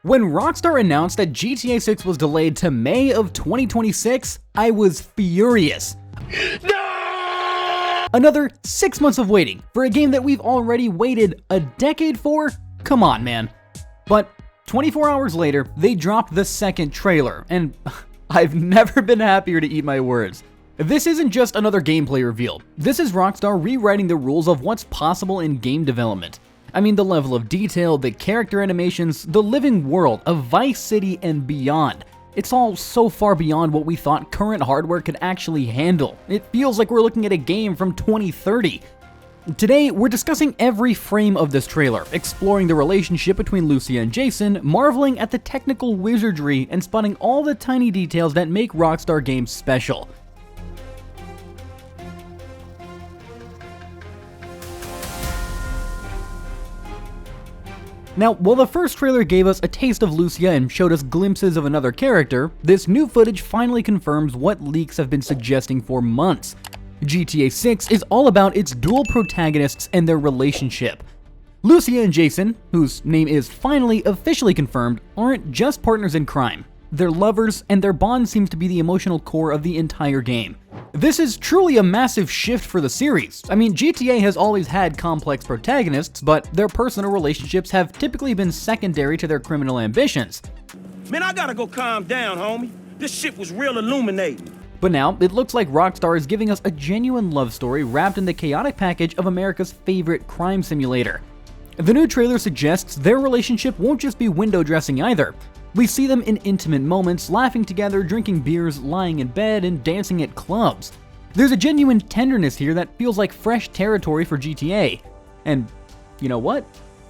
When Rockstar announced that GTA 6 was delayed to May of 2026, I was furious. No! Another 6 months of waiting for a game that we've already waited a decade for? Come on, man. But 24 hours later, they dropped the second trailer, and I've never been happier to eat my words. This isn't just another gameplay reveal. This is Rockstar rewriting the rules of what's possible in game development. I mean, the level of detail, the character animations, the living world of Vice City and beyond. It's all so far beyond what we thought current hardware could actually handle. It feels like we're looking at a game from 2030. Today, we're discussing every frame of this trailer, exploring the relationship between Lucia and Jason, marveling at the technical wizardry, and spotting all the tiny details that make Rockstar games special. Now, while the first trailer gave us a taste of Lucia and showed us glimpses of another character, this new footage finally confirms what leaks have been suggesting for months. GTA 6 is all about its dual protagonists and their relationship. Lucia and Jason, whose name is finally officially confirmed, aren't just partners in crime. They're lovers, and their bond seems to be the emotional core of the entire game. This is truly a massive shift for the series. I mean, GTA has always had complex protagonists, but their personal relationships have typically been secondary to their criminal ambitions. Man, I gotta go calm down, homie. This shit was real illuminating. But now, it looks like Rockstar is giving us a genuine love story wrapped in the chaotic package of America's favorite crime simulator. The new trailer suggests their relationship won't just be window dressing either. We see them in intimate moments, laughing together, drinking beers, lying in bed, and dancing at clubs. There's a genuine tenderness here that feels like fresh territory for GTA. And you know what?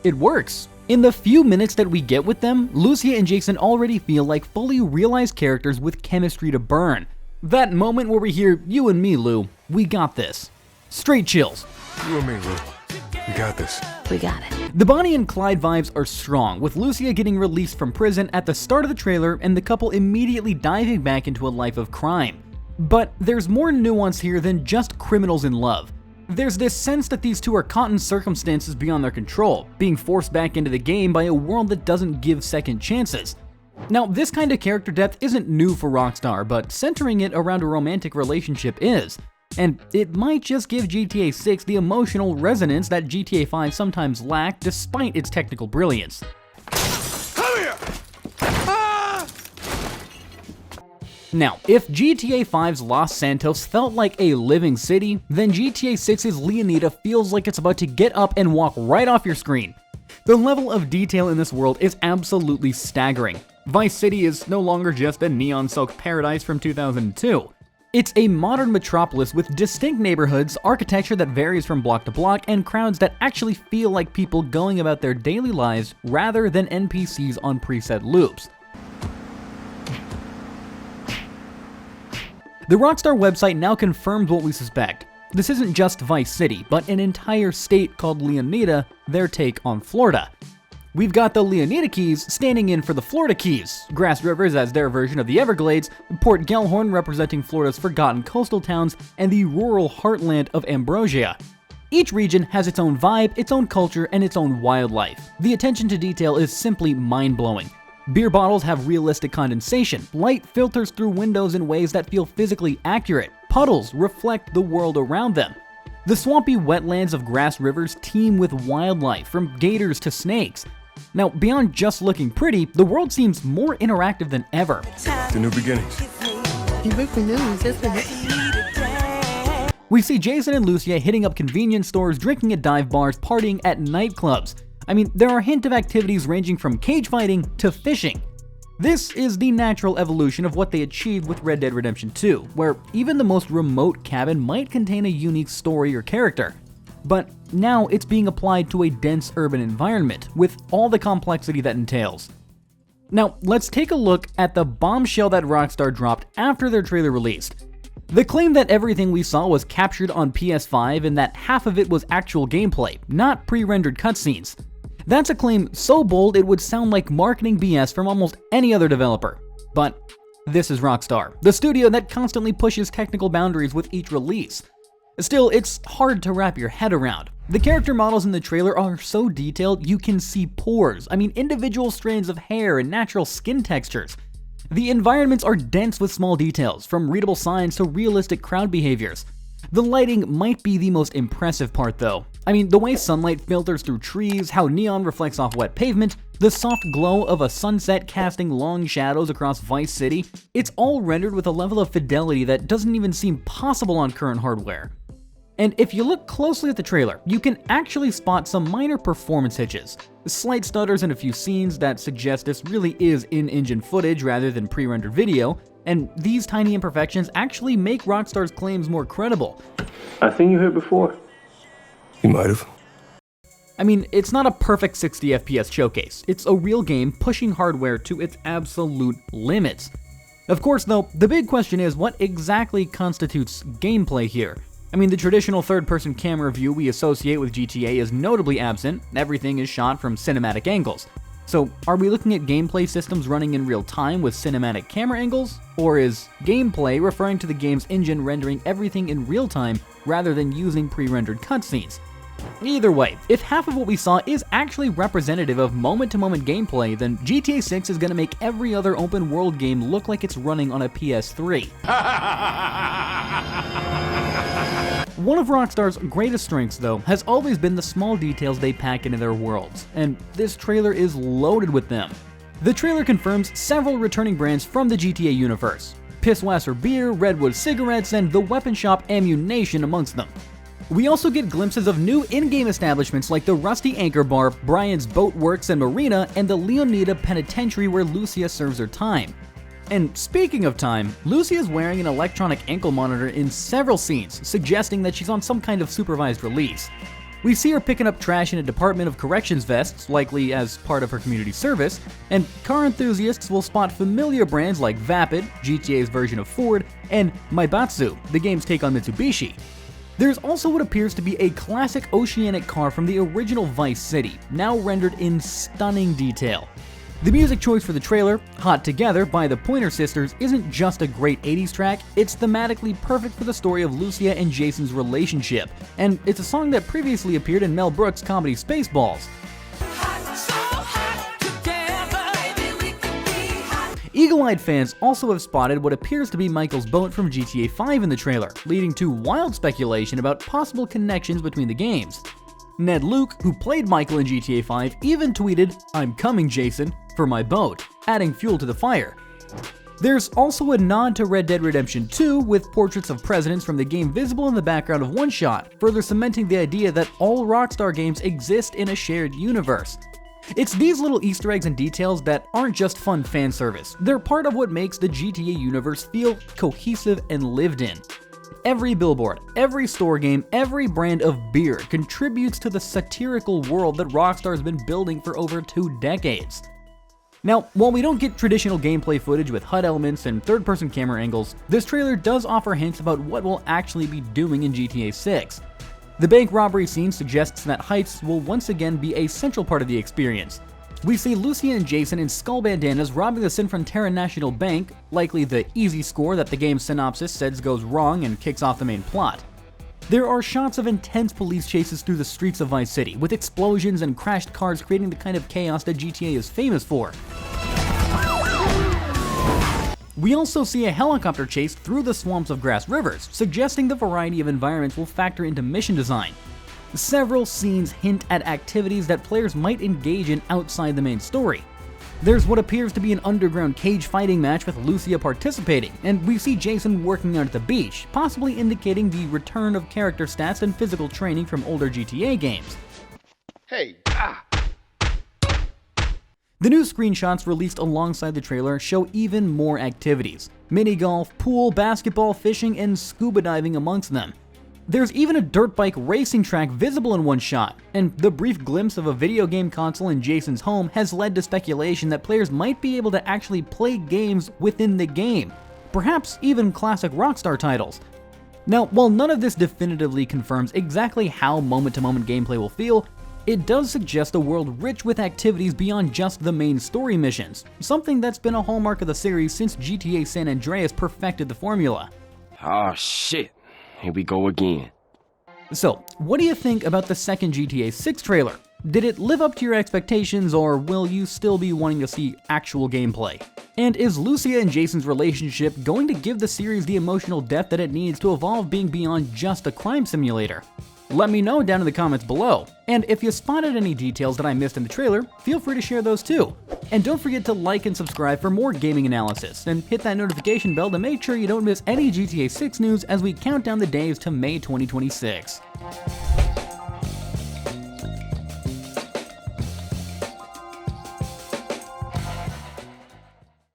It works. In the few minutes that we get with them, Lucia and Jason already feel like fully realized characters with chemistry to burn. That moment where we hear, "You and me, Lou, we got this." Straight chills. You and me, Lou. We got this. We got it. The Bonnie and Clyde vibes are strong, with Lucia getting released from prison at the start of the trailer and the couple immediately diving back into a life of crime. But there's more nuance here than just criminals in love. There's this sense that these two are caught in circumstances beyond their control, being forced back into the game by a world that doesn't give second chances. Now, this kind of character depth isn't new for Rockstar, but centering it around a romantic relationship is. And it might just give GTA 6 the emotional resonance that GTA 5 sometimes lacked despite its technical brilliance. Come here! Ah! Now, if GTA 5's Los Santos felt like a living city, then GTA 6's Leonida feels like it's about to get up and walk right off your screen. The level of detail in this world is absolutely staggering. Vice City is no longer just a neon-soaked paradise from 2002. It's a modern metropolis with distinct neighborhoods, architecture that varies from block to block, and crowds that actually feel like people going about their daily lives rather than NPCs on preset loops. The Rockstar website now confirms what we suspect. This isn't just Vice City, but an entire state called Leonida, their take on Florida. We've got the Leonida Keys standing in for the Florida Keys, Grass Rivers as their version of the Everglades, Port Gellhorn representing Florida's forgotten coastal towns, and the rural heartland of Ambrosia. Each region has its own vibe, its own culture, and its own wildlife. The attention to detail is simply mind-blowing. Beer bottles have realistic condensation, light filters through windows in ways that feel physically accurate, puddles reflect the world around them. The swampy wetlands of Grass Rivers teem with wildlife, from gators to snakes. Now, beyond just looking pretty, the world seems more interactive than ever. The new beginnings. You breaking news, isn't it? We see Jason and Lucia hitting up convenience stores, drinking at dive bars, partying at nightclubs. I mean, there are a hint of activities ranging from cage fighting to fishing. This is the natural evolution of what they achieved with Red Dead Redemption 2, where even the most remote cabin might contain a unique story or character. But now it's being applied to a dense urban environment, with all the complexity that entails. Now, let's take a look at the bombshell that Rockstar dropped after their trailer released. The claim that everything we saw was captured on PS5 and that half of it was actual gameplay, not pre-rendered cutscenes. That's a claim so bold it would sound like marketing BS from almost any other developer. But this is Rockstar, the studio that constantly pushes technical boundaries with each release. Still, it's hard to wrap your head around. The character models in the trailer are so detailed you can see pores, individual strands of hair and natural skin textures. The environments are dense with small details, from readable signs to realistic crowd behaviors. The lighting might be the most impressive part though. The way sunlight filters through trees, how neon reflects off wet pavement, the soft glow of a sunset casting long shadows across Vice City, it's all rendered with a level of fidelity that doesn't even seem possible on current hardware. And if you look closely at the trailer, you can actually spot some minor performance hitches, slight stutters in a few scenes that suggest this really is in-engine footage rather than pre-rendered video, and these tiny imperfections actually make Rockstar's claims more credible. I seen you here before. You might have. It's not a perfect 60 FPS showcase, it's a real game pushing hardware to its absolute limits. Of course though, the big question is what exactly constitutes gameplay here? The traditional third-person camera view we associate with GTA is notably absent. Everything is shot from cinematic angles. So, are we looking at gameplay systems running in real time with cinematic camera angles? Or is gameplay referring to the game's engine rendering everything in real time rather than using pre-rendered cutscenes? Either way, if half of what we saw is actually representative of moment-to-moment gameplay, then GTA 6 is going to make every other open-world game look like it's running on a PS3. One of Rockstar's greatest strengths, though, has always been the small details they pack into their worlds, and this trailer is loaded with them. The trailer confirms several returning brands from the GTA universe: Pisswasser beer, Redwood cigarettes, and the weapon shop Ammunation amongst them. We also get glimpses of new in-game establishments like the Rusty Anchor Bar, Brian's Boat Works and Marina, and the Leonida Penitentiary where Lucia serves her time. And speaking of time, Lucia is wearing an electronic ankle monitor in several scenes, suggesting that she's on some kind of supervised release. We see her picking up trash in a Department of Corrections vest, likely as part of her community service, and car enthusiasts will spot familiar brands like Vapid, GTA's version of Ford, and Maibatsu, the game's take on Mitsubishi. There's also what appears to be a classic oceanic car from the original Vice City, now rendered in stunning detail. The music choice for the trailer, Hot Together by the Pointer Sisters, isn't just a great 80s track, it's thematically perfect for the story of Lucia and Jason's relationship, and it's a song that previously appeared in Mel Brooks' comedy Spaceballs. Eagle-eyed fans also have spotted what appears to be Michael's boat from GTA 5 in the trailer, leading to wild speculation about possible connections between the games. Ned Luke, who played Michael in GTA 5, even tweeted, "I'm coming, Jason, for my boat," adding fuel to the fire. There's also a nod to Red Dead Redemption 2, with portraits of presidents from the game visible in the background of one shot, further cementing the idea that all Rockstar games exist in a shared universe. It's these little Easter eggs and details that aren't just fun fan service, they're part of what makes the GTA universe feel cohesive and lived in. Every billboard, every store game, every brand of beer contributes to the satirical world that Rockstar's been building for over 2 decades. Now, while we don't get traditional gameplay footage with HUD elements and third-person camera angles, this trailer does offer hints about what we'll actually be doing in GTA 6. The bank robbery scene suggests that heists will once again be a central part of the experience. We see Lucia and Jason in skull bandanas robbing the Sin Frontera National Bank, likely the easy score that the game's synopsis says goes wrong and kicks off the main plot. There are shots of intense police chases through the streets of Vice City, with explosions and crashed cars creating the kind of chaos that GTA is famous for. We also see a helicopter chase through the swamps of Grass Rivers, suggesting the variety of environments will factor into mission design. Several scenes hint at activities that players might engage in outside the main story. There's what appears to be an underground cage fighting match with Lucia participating, and we see Jason working out at the beach, possibly indicating the return of character stats and physical training from older GTA games. Hey, The new screenshots released alongside the trailer show even more activities: mini golf, pool, basketball, fishing, and scuba diving amongst them. There's even a dirt bike racing track visible in one shot, and the brief glimpse of a video game console in Jason's home has led to speculation that players might be able to actually play games within the game, perhaps even classic Rockstar titles. Now, while none of this definitively confirms exactly how moment-to-moment gameplay will feel, it does suggest a world rich with activities beyond just the main story missions, something that's been a hallmark of the series since GTA San Andreas perfected the formula. oh shit, here we go again. So, what do you think about the second GTA 6 trailer? Did it live up to your expectations, or will you still be wanting to see actual gameplay? And is Lucia and Jason's relationship going to give the series the emotional depth that it needs to evolve being beyond just a crime simulator? Let me know down in the comments below. And if you spotted any details that I missed in the trailer, feel free to share those too. And don't forget to like and subscribe for more gaming analysis, and hit that notification bell to make sure you don't miss any GTA 6 news as we count down the days to May 2026.